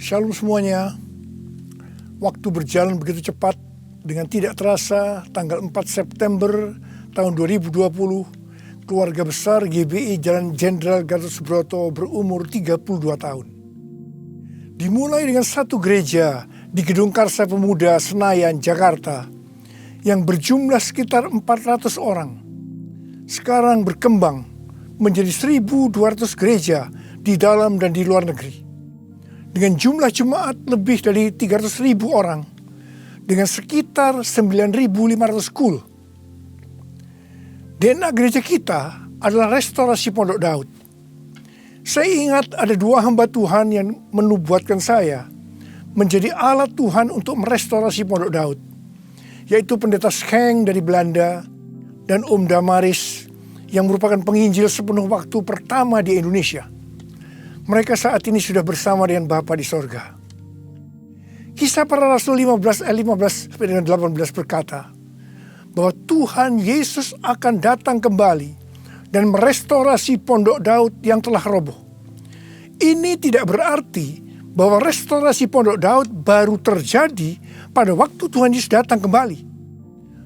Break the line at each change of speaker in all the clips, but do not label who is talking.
Shalom semuanya. Waktu berjalan begitu cepat. Dengan tidak terasa tanggal 4 September tahun 2020, keluarga besar GBI Jalan Jenderal Gatot Subroto berumur 32 tahun. Dimulai dengan satu gereja di Gedung Karsa Pemuda Senayan, Jakarta yang berjumlah sekitar 400 orang. Sekarang berkembang menjadi 1.200 gereja di dalam dan di luar negeri. Dengan jumlah jemaat lebih dari 300.000 orang, dengan sekitar 9.500 school. DNA gereja kita adalah restorasi Pondok Daud. Saya ingat ada dua hamba Tuhan yang menubuatkan saya menjadi alat Tuhan untuk merestorasi Pondok Daud, yaitu Pendeta Schenk dari Belanda dan Om Damaris yang merupakan penginjil sepenuh waktu pertama di Indonesia. Mereka saat ini sudah bersama dengan Bapa di sorga. Kisah Para Rasul 15 ayat 15 sampai dengan 18 berkata bahwa Tuhan Yesus akan datang kembali dan merestorasi Pondok Daud yang telah roboh. Ini tidak berarti bahwa restorasi Pondok Daud baru terjadi pada waktu Tuhan Yesus datang kembali.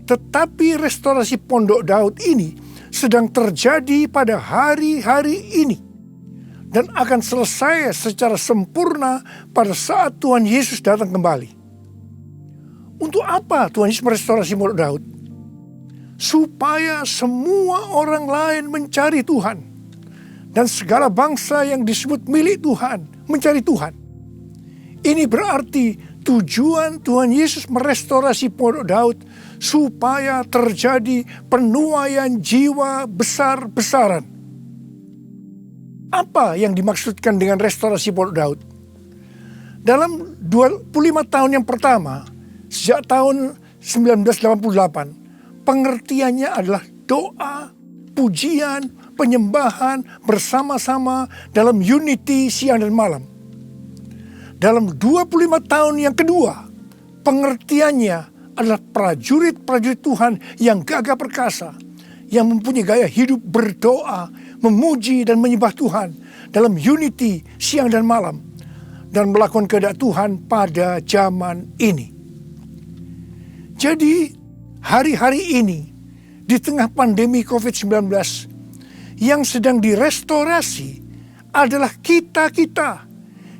Tetapi restorasi Pondok Daud ini sedang terjadi pada hari-hari ini. Dan akan selesai secara sempurna pada saat Tuhan Yesus datang kembali. Untuk apa Tuhan Yesus merestorasi Pondok Daud? Supaya semua orang lain mencari Tuhan. Dan segala bangsa yang disebut milik Tuhan mencari Tuhan. Ini berarti tujuan Tuhan Yesus merestorasi Pondok Daud supaya terjadi penuaian jiwa besar-besaran. Apa yang dimaksudkan dengan restorasi Pondok Daud? Dalam 25 tahun yang pertama, sejak tahun 1988, pengertiannya adalah doa, pujian, penyembahan bersama-sama dalam unity siang dan malam. Dalam 25 tahun yang kedua, pengertiannya adalah prajurit-prajurit Tuhan yang gagah perkasa, yang mempunyai gaya hidup berdoa, memuji dan menyembah Tuhan dalam unity siang dan malam, dan melakukan kehendak Tuhan pada zaman ini. Jadi hari-hari ini di tengah pandemi COVID-19 yang sedang direstorasi adalah kita-kita,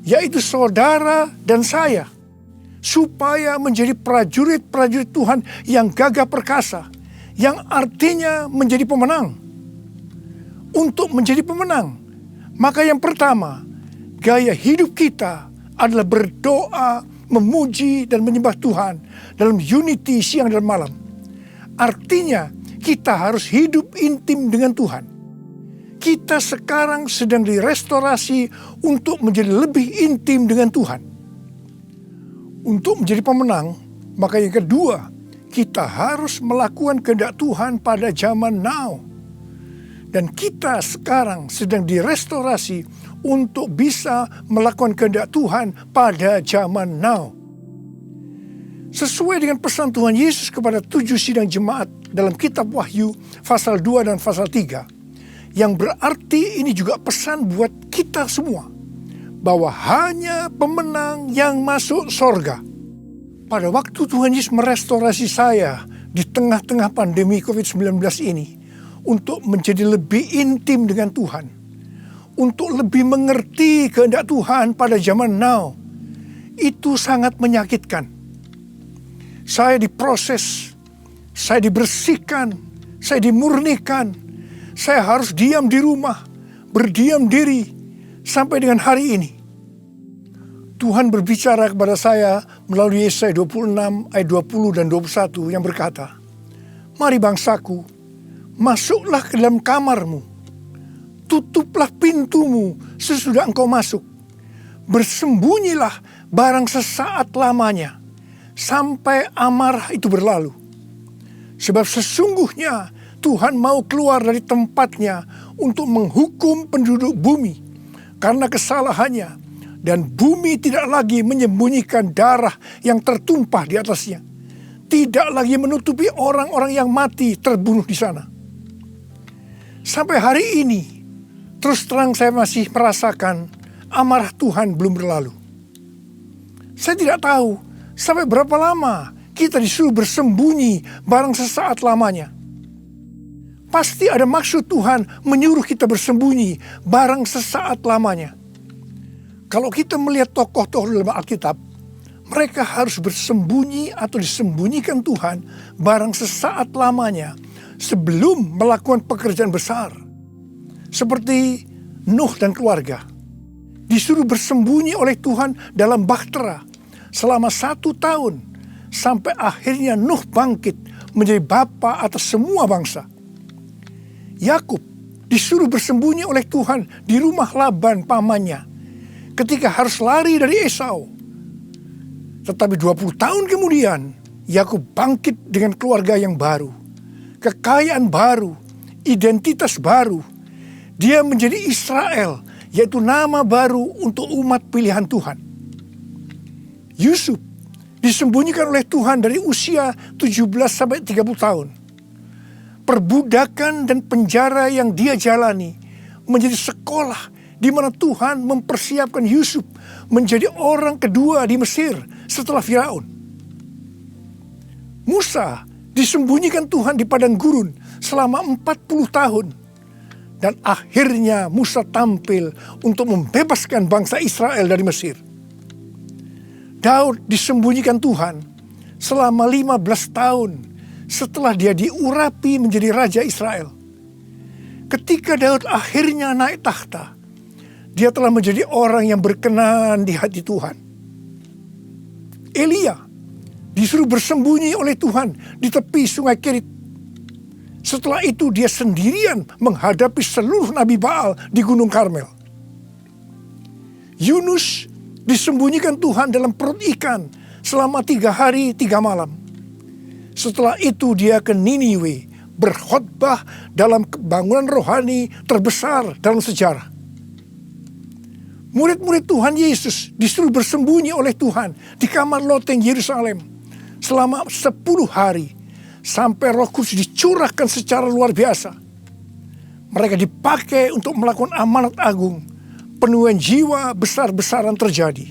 yaitu saudara dan saya, supaya menjadi prajurit-prajurit Tuhan yang gagah perkasa, yang artinya menjadi pemenang. Untuk menjadi pemenang, maka yang pertama, gaya hidup kita adalah berdoa, memuji dan menyembah Tuhan dalam unity siang dan malam. Artinya kita harus hidup intim dengan Tuhan. Kita sekarang sedang direstorasi untuk menjadi lebih intim dengan Tuhan. Untuk menjadi pemenang, maka yang kedua, kita harus melakukan kehendak Tuhan pada zaman now. Dan kita sekarang sedang direstorasi untuk bisa melakukan kehendak Tuhan pada zaman now. Sesuai dengan pesan Tuhan Yesus kepada 7 sidang jemaat dalam kitab Wahyu pasal 2 dan pasal 3. Yang berarti ini juga pesan buat kita semua. Bahwa hanya pemenang yang masuk sorga. Pada waktu Tuhan Yesus merestorasi saya di tengah-tengah pandemi COVID-19 ini, untuk menjadi lebih intim dengan Tuhan, untuk lebih mengerti kehendak Tuhan pada zaman now, itu sangat menyakitkan. Saya diproses, saya dibersihkan, saya dimurnikan, saya harus diam di rumah, berdiam diri sampai dengan hari ini. Tuhan berbicara kepada saya melalui Yesaya 26 ayat 20 dan 21 yang berkata, "Mari bangsaku, masuklah ke dalam kamarmu, tutuplah pintumu sesudah engkau masuk. Bersembunyilah barang sesaat lamanya, sampai amarah itu berlalu. Sebab sesungguhnya Tuhan mau keluar dari tempatnya untuk menghukum penduduk bumi karena kesalahannya, dan bumi tidak lagi menyembunyikan darah yang tertumpah di atasnya. Tidak lagi menutupi orang-orang yang mati terbunuh di sana." Sampai hari ini, terus terang saya masih merasakan amarah Tuhan belum berlalu. Saya tidak tahu sampai berapa lama kita disuruh bersembunyi barang sesaat lamanya. Pasti ada maksud Tuhan menyuruh kita bersembunyi barang sesaat lamanya. Kalau kita melihat tokoh-tokoh dalam Alkitab, mereka harus bersembunyi atau disembunyikan Tuhan barang sesaat lamanya sebelum melakukan pekerjaan besar. Seperti Nuh dan keluarga. Disuruh bersembunyi oleh Tuhan dalam bahtera selama 1 tahun. Sampai akhirnya Nuh bangkit menjadi bapa atas semua bangsa. Yakub disuruh bersembunyi oleh Tuhan di rumah Laban pamannya ketika harus lari dari Esau. Tetapi 20 tahun kemudian Yakub bangkit dengan keluarga yang baru, kekayaan baru, identitas baru. Dia menjadi Israel, yaitu nama baru untuk umat pilihan Tuhan. Yusuf disembunyikan oleh Tuhan dari usia 17 sampai 30 tahun. Perbudakan dan penjara yang dia jalani menjadi sekolah di mana Tuhan mempersiapkan Yusuf menjadi orang kedua di Mesir setelah Firaun. Musa disembunyikan Tuhan di padang gurun selama 40 tahun. Dan akhirnya Musa tampil untuk membebaskan bangsa Israel dari Mesir. Daud disembunyikan Tuhan selama 15 tahun setelah dia diurapi menjadi raja Israel. Ketika Daud akhirnya naik takhta, dia telah menjadi orang yang berkenan di hati Tuhan. Elia disuruh bersembunyi oleh Tuhan di tepi sungai Kerit. Setelah itu dia sendirian menghadapi seluruh Nabi Baal di Gunung Karmel. Yunus disembunyikan Tuhan dalam perut ikan selama 3 hari 3 malam. Setelah itu dia ke Niniwe berkhotbah dalam bangunan rohani terbesar dalam sejarah. Murid-murid Tuhan Yesus disuruh bersembunyi oleh Tuhan di kamar loteng Yerusalem selama 10 hari. Sampai Roh Kudus dicurahkan secara luar biasa. Mereka dipakai untuk melakukan amanat agung. Penuaian jiwa besar-besaran terjadi.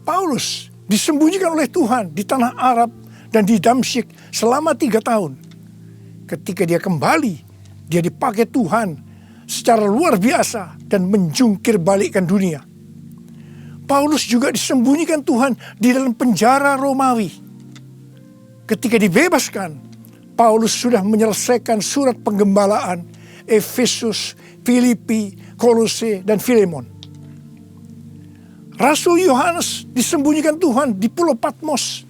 Paulus disembunyikan oleh Tuhan di tanah Arab dan di Damsyik selama 3 tahun. Ketika dia kembali, dia dipakai Tuhan secara luar biasa dan menjungkir balikkan dunia. Paulus juga disembunyikan Tuhan di dalam penjara Romawi. Ketika dibebaskan, Paulus sudah menyelesaikan surat penggembalaan Efesus, Filipi, Kolose, dan Filemon. Rasul Yohanes disembunyikan Tuhan di Pulau Patmos,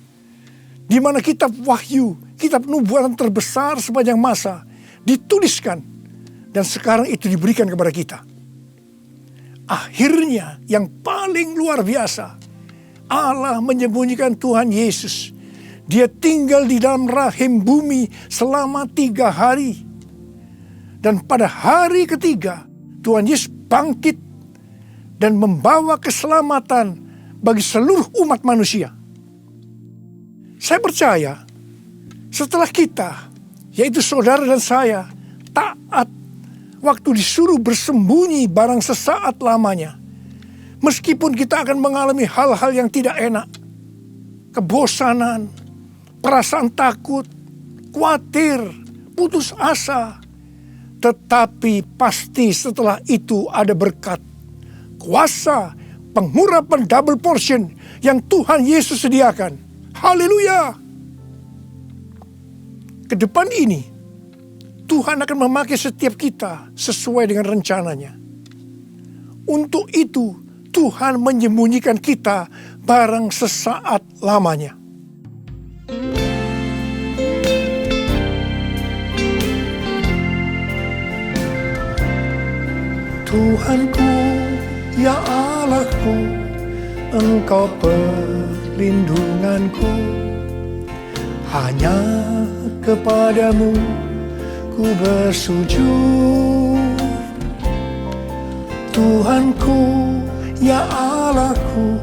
di mana kitab Wahyu, kitab nubuatan terbesar sepanjang masa, dituliskan, dan sekarang itu diberikan kepada kita. Akhirnya yang paling luar biasa, Allah menyembunyikan Tuhan Yesus. Dia tinggal di dalam rahim bumi selama 3 hari. Dan pada hari ketiga, Tuhan Yesus bangkit dan membawa keselamatan bagi seluruh umat manusia. Saya percaya setelah kita, yaitu saudara dan saya, taat waktu disuruh bersembunyi barang sesaat lamanya. Meskipun kita akan mengalami hal-hal yang tidak enak, kebosanan, perasaan takut, khawatir, putus asa. Tetapi pasti setelah itu ada berkat, kuasa, pengurapan double portion yang Tuhan Yesus sediakan. Haleluya! Kedepan ini, Tuhan akan memakai setiap kita sesuai dengan rencananya. Untuk itu, Tuhan menyembunyikan kita barang sesaat lamanya. Tuhanku, ya Allahku, Engkau perlindunganku. Hanya kepadamu ku bersujud. Tuhanku, ya Allahku,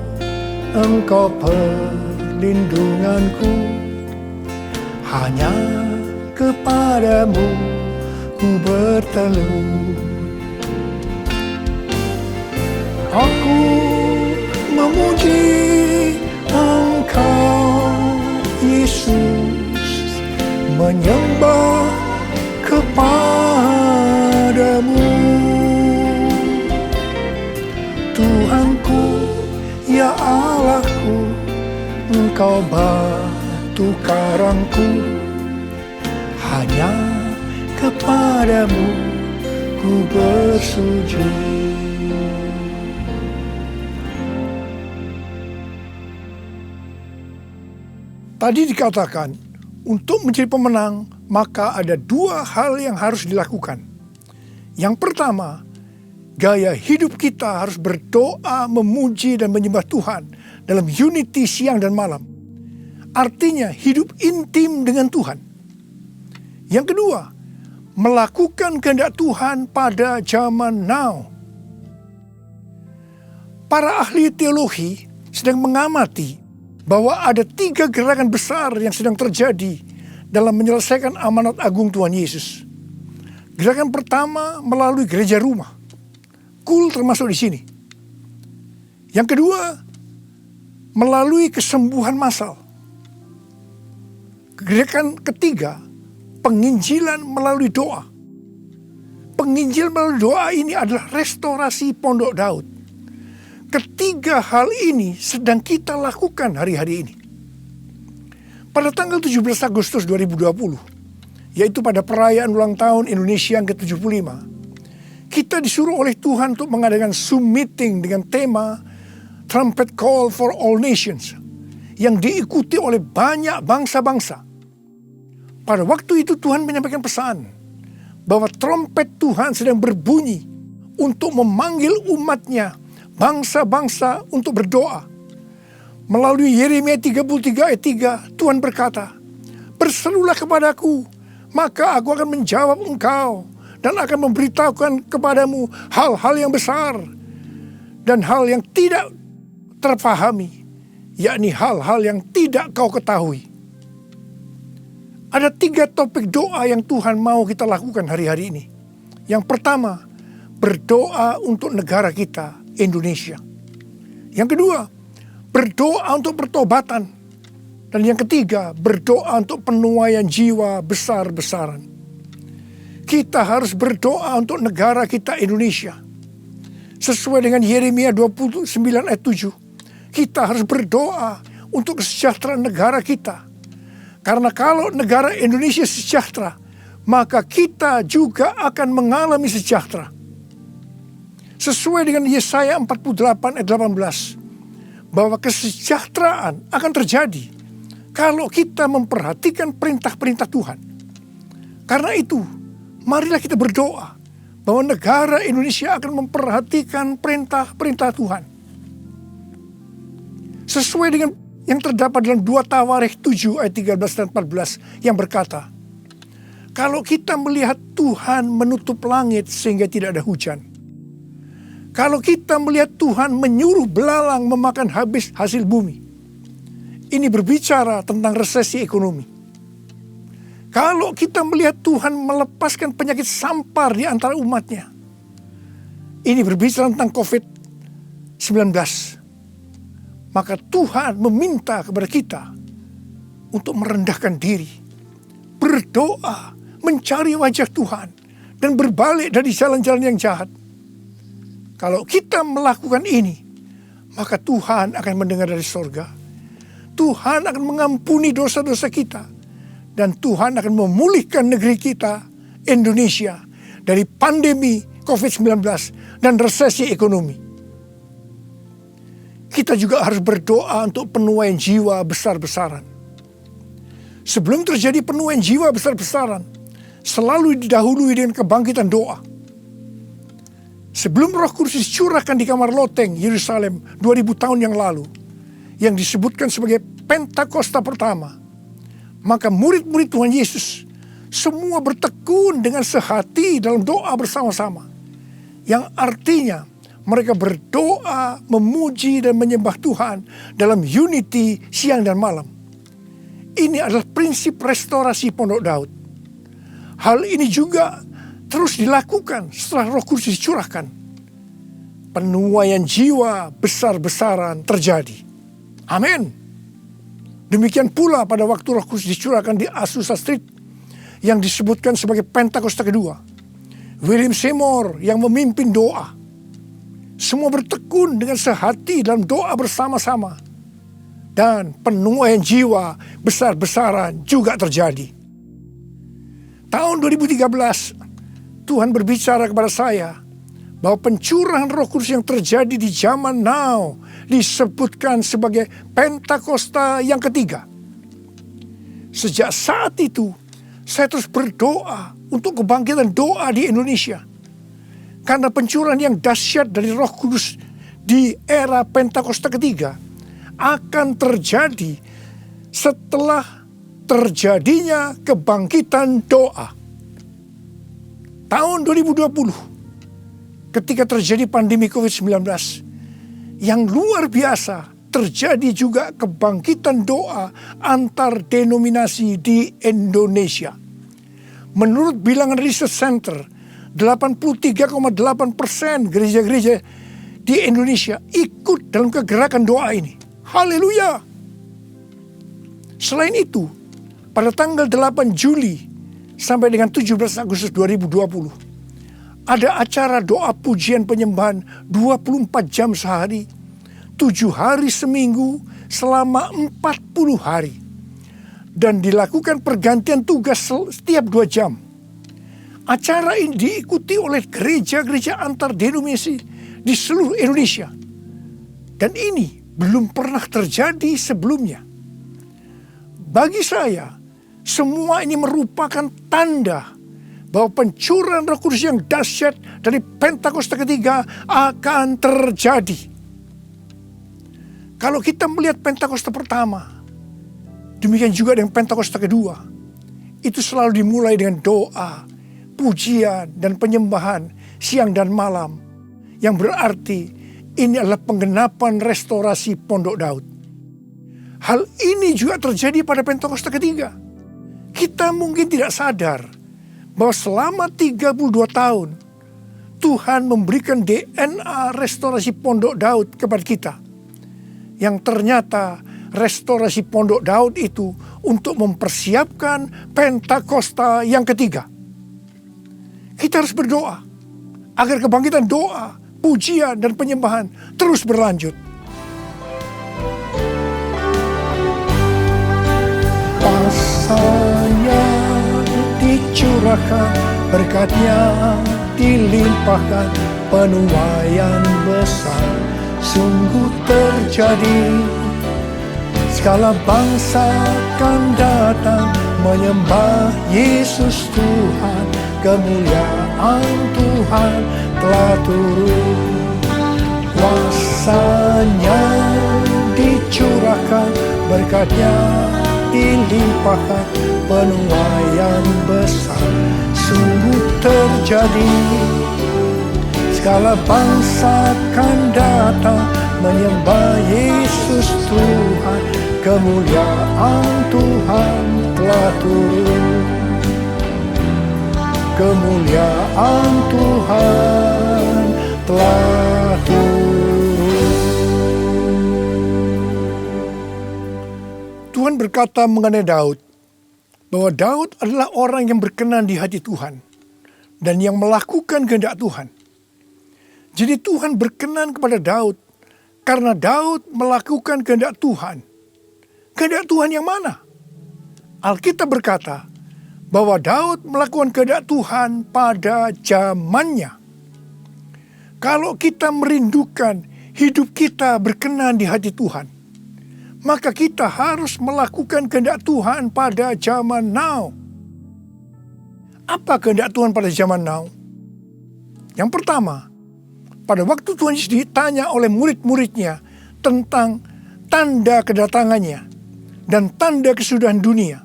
Engkau perlindunganku. Hanya kepadamu ku bertelut. Aku memuji menyembah kepadamu. Tuhanku, ya Allahku, Engkau batu karangku, hanya kepadamu ku bersujud. Tadi dikatakan, untuk menjadi pemenang, maka ada dua hal yang harus dilakukan. Yang pertama, gaya hidup kita harus berdoa, memuji, dan menyembah Tuhan dalam unity siang dan malam. Artinya hidup intim dengan Tuhan. Yang kedua, melakukan kehendak Tuhan pada zaman now. Para ahli teologi sedang mengamati bahwa ada 3 gerakan besar yang sedang terjadi dalam menyelesaikan amanat agung Tuhan Yesus. Gerakan pertama melalui gereja rumah. Kul termasuk di sini. Yang kedua, melalui kesembuhan massal. Gerakan ketiga, penginjilan melalui doa. Penginjilan melalui doa ini adalah restorasi Pondok Daud. Ketiga hal ini sedang kita lakukan hari-hari ini. Pada tanggal 17 Agustus 2020, yaitu pada perayaan ulang tahun Indonesia yang ke-75, kita disuruh oleh Tuhan untuk mengadakan Zoom meeting dengan tema Trumpet Call for All Nations, yang diikuti oleh banyak bangsa-bangsa. Pada waktu itu Tuhan menyampaikan pesan bahwa trompet Tuhan sedang berbunyi untuk memanggil umatnya, bangsa-bangsa, untuk berdoa. Melalui Yeremia 33 ayat 3, Tuhan berkata, "Berserulah kepadaku, maka aku akan menjawab engkau dan akan memberitahukan kepadamu hal-hal yang besar dan hal yang tidak terpahami, yakni hal-hal yang tidak kau ketahui." Ada 3 topik doa yang Tuhan mau kita lakukan hari-hari ini. Yang pertama, berdoa untuk negara kita, Indonesia. Yang kedua, berdoa untuk pertobatan. Dan yang ketiga, berdoa untuk penuaian jiwa besar-besaran. Kita harus berdoa untuk negara kita, Indonesia. Sesuai dengan Yeremia 29 ayat 7, kita harus berdoa untuk kesejahteraan negara kita. Karena kalau negara Indonesia sejahtera, maka kita juga akan mengalami sejahtera. Sesuai dengan Yesaya 48 ayat 18, bahwa kesejahteraan akan terjadi kalau kita memperhatikan perintah-perintah Tuhan. Karena itu, marilah kita berdoa bahwa negara Indonesia akan memperhatikan perintah-perintah Tuhan. Sesuai dengan yang terdapat dalam 2 Tawarikh 7 ayat 13 dan 14 yang berkata, kalau kita melihat Tuhan menutup langit sehingga tidak ada hujan, kalau kita melihat Tuhan menyuruh belalang memakan habis hasil bumi, ini berbicara tentang resesi ekonomi. Kalau kita melihat Tuhan melepaskan penyakit sampar di antara umatnya, ini berbicara tentang COVID-19. Maka Tuhan meminta kepada kita untuk merendahkan diri, berdoa, mencari wajah Tuhan, dan berbalik dari jalan-jalan yang jahat. Kalau kita melakukan ini, maka Tuhan akan mendengar dari sorga. Tuhan akan mengampuni dosa-dosa kita. Dan Tuhan akan memulihkan negeri kita, Indonesia, dari pandemi COVID-19 dan resesi ekonomi. Kita juga harus berdoa untuk penuaian jiwa besar-besaran. Sebelum terjadi penuaian jiwa besar-besaran, selalu didahului dengan kebangkitan doa. Sebelum Roh Kudus dicurahkan di kamar loteng Yerusalem 2000 tahun yang lalu, yang disebutkan sebagai Pentakosta pertama, maka murid-murid Tuhan Yesus semua bertekun dengan sehati dalam doa bersama-sama, yang artinya mereka berdoa, memuji dan menyembah Tuhan dalam unity siang dan malam. Ini adalah prinsip restorasi Pondok Daud. Hal ini juga terus dilakukan setelah Roh Kudus dicurahkan. Penuaian jiwa besar-besaran terjadi. Amin. Demikian pula pada waktu Roh Kudus dicurahkan di Azusa Street, yang disebutkan sebagai Pentakosta kedua. William Seymour yang memimpin doa. Semua bertekun dengan sehati dalam doa bersama-sama. Dan penuaian jiwa besar-besaran juga terjadi. Tahun 2013, Tuhan berbicara kepada saya bahwa pencurahan Roh Kudus yang terjadi di zaman now disebutkan sebagai Pentakosta yang ketiga. Sejak saat itu, saya terus berdoa untuk kebangkitan doa di Indonesia. Karena pencurahan yang dahsyat dari Roh Kudus di era Pentakosta ketiga akan terjadi setelah terjadinya kebangkitan doa. Tahun 2020, ketika terjadi pandemi COVID-19 yang luar biasa, terjadi juga kebangkitan doa antar denominasi di Indonesia. Menurut bilangan Research Center, 83,8% gereja-gereja di Indonesia ikut dalam kegerakan doa ini. Haleluya! Selain itu, pada tanggal 8 Juli sampai dengan 17 Agustus 2020, ada acara doa pujian penyembahan 24 jam sehari, 7 hari seminggu selama 40 hari. Dan dilakukan pergantian tugas setiap 2 jam. Acara ini diikuti oleh gereja-gereja antar denominasi di seluruh Indonesia. Dan ini belum pernah terjadi sebelumnya. Bagi saya, semua ini merupakan tanda bahwa pencurahan Roh Kudus yang dahsyat dari Pentakosta ketiga akan terjadi. Kalau kita melihat Pentakosta pertama, demikian juga dengan Pentakosta kedua, itu selalu dimulai dengan doa, pujian, dan penyembahan siang dan malam, yang berarti ini adalah penggenapan restorasi Pondok Daud. Hal ini juga terjadi pada Pentakosta ketiga. Kita mungkin tidak sadar bahwa selama 32 tahun Tuhan memberikan DNA restorasi Pondok Daud kepada kita. Yang ternyata restorasi Pondok Daud itu untuk mempersiapkan Pentakosta yang ketiga. Kita harus berdoa agar kebangkitan doa, pujian, dan penyembahan terus berlanjut. Pasanya dicurahkan, berkatnya dilimpahkan, penuaian besar sungguh terjadi. Segala bangsa akan datang menyembah Yesus Tuhan, kemuliaan Tuhan telah turun. Kuasanya dicurahkan, berkatnya dilimpahkan, penuaian besar sungguh terjadi. Segala bangsa akan datang menyembah Yesus Tuhan, kemuliaan Tuhan telah turun. Kemuliaan Tuhan telah turun. Tuhan berkata mengenai Daud, bahwa Daud adalah orang yang berkenan di hati Tuhan dan yang melakukan kehendak Tuhan. Jadi Tuhan berkenan kepada Daud karena Daud melakukan kehendak Tuhan. Kehendak Tuhan yang mana? Alkitab berkata bahwa Daud melakukan kehendak Tuhan pada zamannya. Kalau kita merindukan hidup kita berkenan di hati Tuhan, maka kita harus melakukan kehendak Tuhan pada zaman now. Apa kehendak Tuhan pada zaman now? Yang pertama, pada waktu Tuhan Yesus ditanya oleh murid-muridnya tentang tanda kedatangannya dan tanda kesudahan dunia,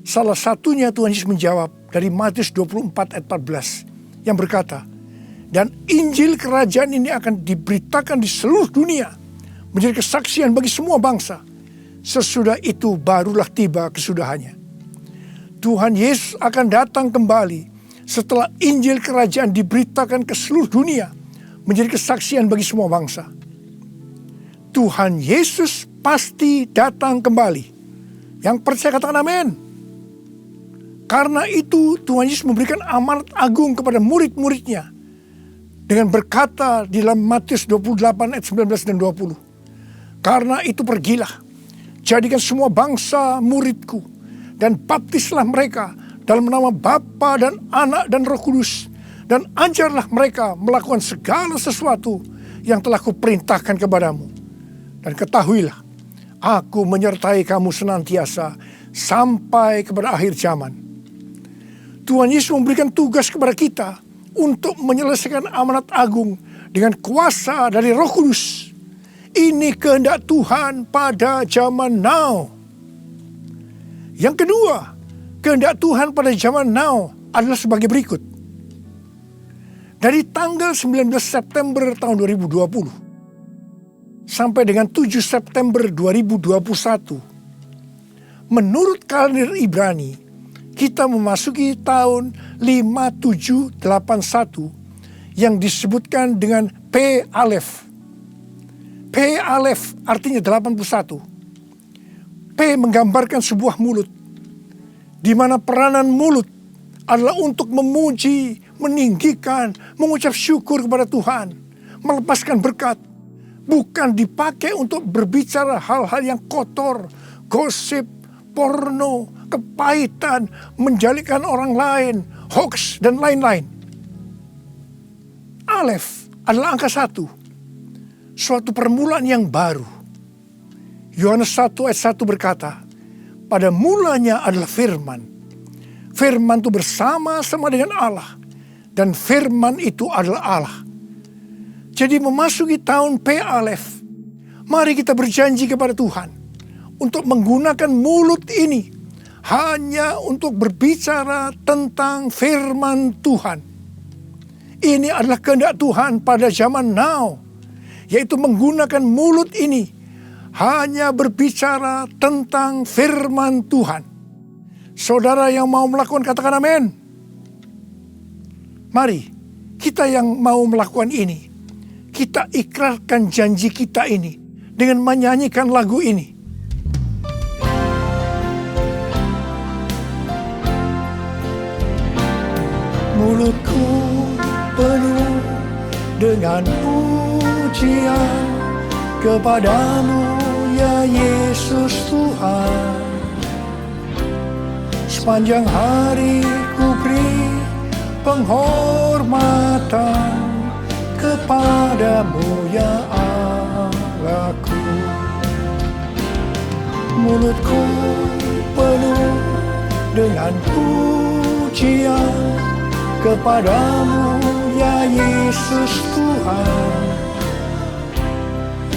salah satunya Tuhan Yesus menjawab dari Matius 24 ayat 14 yang berkata, dan Injil kerajaan ini akan diberitakan di seluruh dunia menjadi kesaksian bagi semua bangsa. Sesudah itu barulah tiba kesudahannya. Tuhan Yesus akan datang kembali setelah Injil kerajaan diberitakan ke seluruh dunia menjadi kesaksian bagi semua bangsa. Tuhan Yesus pasti datang kembali. Yang percaya katakan amin. Karena itu Tuhan Yesus memberikan amanat agung kepada murid-muridnya dengan berkata di dalam Matius 28 ayat 19 dan 20. Karena itu pergilah, jadikan semua bangsa muridku dan baptislah mereka dalam nama Bapa dan Anak dan Roh Kudus, dan ajarlah mereka melakukan segala sesuatu yang telah kuperintahkan kepadamu. Dan ketahuilah, aku menyertai kamu senantiasa sampai kepada akhir zaman. Tuhan Yesus memberikan tugas kepada kita untuk menyelesaikan amanat agung dengan kuasa dari Roh Kudus. Ini kehendak Tuhan pada zaman now. Yang kedua, kehendak Tuhan pada zaman now adalah sebagai berikut. Dari tanggal 19 September tahun 2020 sampai dengan 7 September 2021, menurut kalender Ibrani, kita memasuki tahun 5781 yang disebutkan dengan P Alef. P Alef artinya 81. P menggambarkan sebuah mulut, di mana peranan mulut adalah untuk memuji, meninggikan, mengucap syukur kepada Tuhan, melepaskan berkat, bukan dipakai untuk berbicara hal-hal yang kotor, gosip, porno, kepahitan, menjalikan orang lain, hoax, dan lain-lain. Alef adalah angka 1, suatu permulaan yang baru. Yohanes 1 ayat 1 berkata, pada mulanya adalah firman. Firman itu bersama-sama dengan Allah, dan firman itu adalah Allah. Jadi memasuki tahun P Alef, mari kita berjanji kepada Tuhan untuk menggunakan mulut ini hanya untuk berbicara tentang firman Tuhan. Ini adalah kehendak Tuhan pada zaman now, yaitu menggunakan mulut ini hanya berbicara tentang firman Tuhan. Saudara yang mau melakukan, katakan amin. Mari kita yang mau melakukan ini, kita ikrarkan janji kita ini dengan menyanyikan lagu ini. Mulutku penuh dengan pujian kepadamu ya Yesus Tuhan. Sepanjang hari ku beri penghormatan kepadamu ya Allahku. Mulutku penuh dengan pujian kepadamu ya Yesus Tuhan.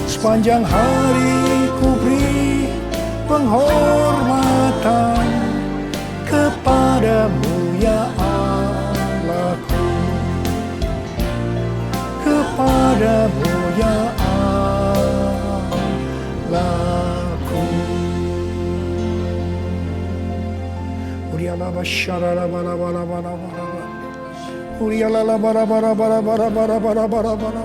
Sepanjang hari ku beri penghormatan kepadamu ya Allahku. Kepadamu ya Allahku. Uriala basyara bala bala bala bala. Uriala bara bara bara bara bara bara bara bara.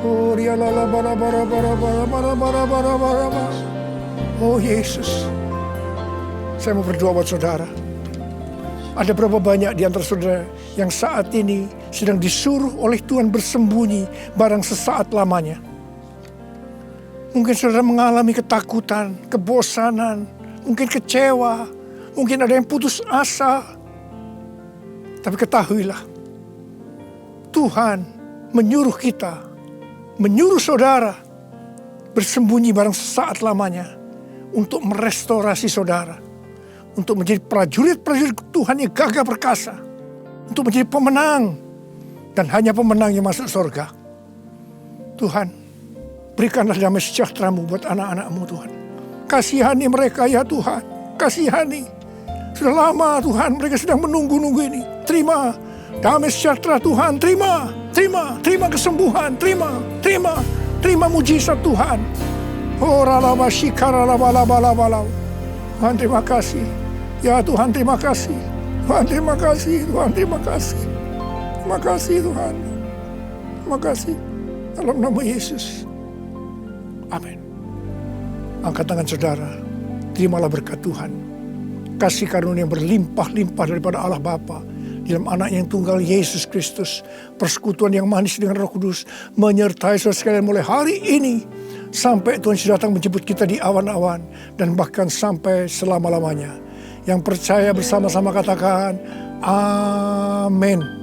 Uriala bara bara bara bara bara bara bara bara. Oh Yesus, saya mau berdoa buat saudara. Ada berapa banyak di antara saudara yang saat ini sedang disuruh oleh Tuhan bersembunyi barang sesaat lamanya. Mungkin saudara mengalami ketakutan, kebosanan, mungkin kecewa, mungkin ada yang putus asa. Tapi ketahuilah, Tuhan menyuruh kita, menyuruh saudara bersembunyi barang sesaat lamanya untuk merestorasi saudara, untuk menjadi prajurit-prajurit Tuhan yang gagah perkasa, untuk menjadi pemenang, dan hanya pemenang yang masuk surga. Tuhan, berikanlah damai sejahtera-Mu buat anak-anak-Mu Tuhan. Kasihani mereka ya Tuhan, kasihani. Sudah lama Tuhan mereka sedang menunggu-nunggu ini. Terima damai sejahtera Tuhan, terima kesembuhan, terima mujizat Tuhan. Oh ralabashikarabalabalabalau. Tuhan terima kasih. Ya Tuhan terima kasih. Tuhan terima kasih. Tuhan terima kasih. Terima kasih Tuhan. Terima kasih. Dalam nama Yesus. Amin. Angkat tangan saudara. Terimalah berkat Tuhan. kasih karunia yang berlimpah-limpah daripada Allah Bapa dalam anaknya yang tunggal Yesus Kristus, persekutuan yang manis dengan Roh Kudus menyertai saudara sekalian mulai hari ini sampai Tuhan sudah datang menjemput kita di awan-awan dan bahkan sampai selama-lamanya. Yang percaya bersama-sama katakan amin.